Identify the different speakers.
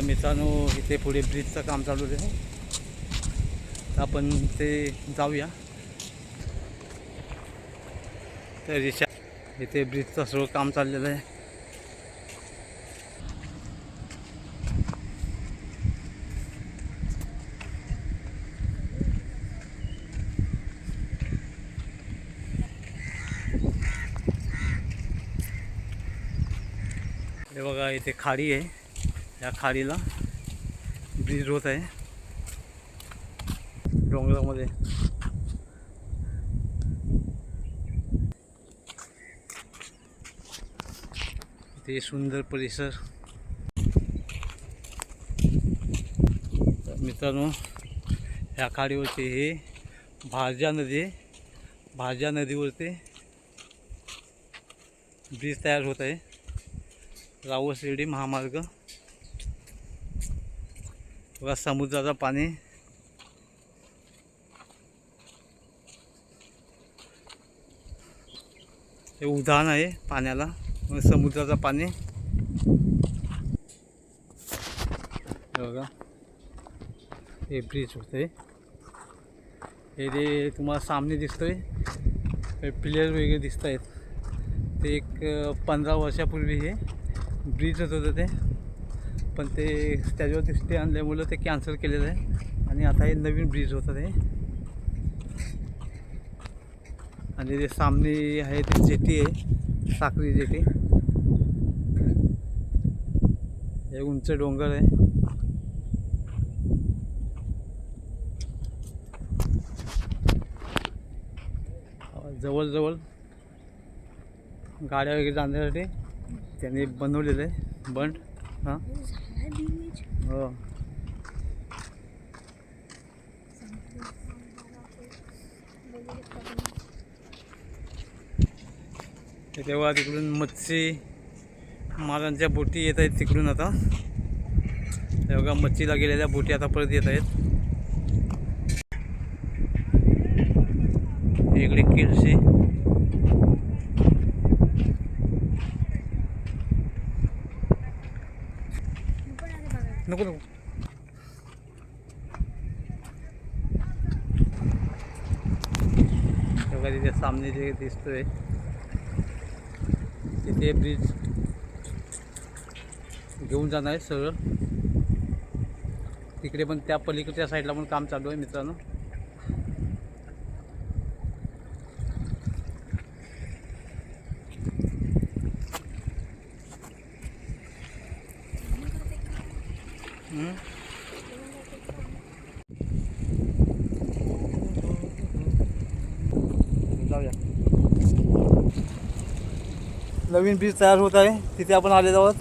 Speaker 1: तर मित्रांनो इथे पुढे ब्रिजचं काम चालू आहे, तर आपण ते जाऊया. तर इथे ब्रिजचं सर्व काम चाललेलं आहे. हे बघा इथे खाडी आहे, या खाडीला ब्रिज होत आहे डोंगरामध्ये. इथे सुंदर परिसर. मित्रांनो ह्या खाडीवरती हे भारजा नदी आहे. भारजा नदीवरती ब्रिज तयार होत आहे. रावळ शिर्डी महामार्ग. बघा समुद्राचं पाणी. हे उधाण आहे पाण्याला, समुद्राचं पाणी. बघा हे ब्रिज होते. हे जे तुम्हाला सामने दिसतोय प्लेयर वगैरे दिसत आहेत, ते एक 15 वर्षापूर्वी हे ब्रिजच होतं ते, पण ते त्याच्यावरती स्टे आणल्यामुळं ते कॅन्सल केलेलं आहे आणि आता हे नवीन ब्रिज होतं ते. आणि ते सामने आहे ते जेटी आहे, साक्री जेटी. हे उंच डोंगर आहे. जवळजवळ गाड्या वगैरे जाण्यासाठी त्यांनी बनवलेलं आहे बंड. हां हो. तेव्हा तिकडून मच्छी मारांच्या बोटी येत आहेत तिकडून. आता तेव्हा मच्छीला गेलेल्या बोटी आता परत येत आहेत. इकडे किल्सी. नको नको. तेव्हा तिथे सामने जे दिसतोय तिथे ब्रिज घेऊन जाणार आहे सरळ. तिकडे पण त्या पलीकडच्या साईडला पण काम चालू आहे मित्रांनो. जाऊया. नवीन ब्रिज तयार होत आहे, तिथे आपण आलेलो आहोत.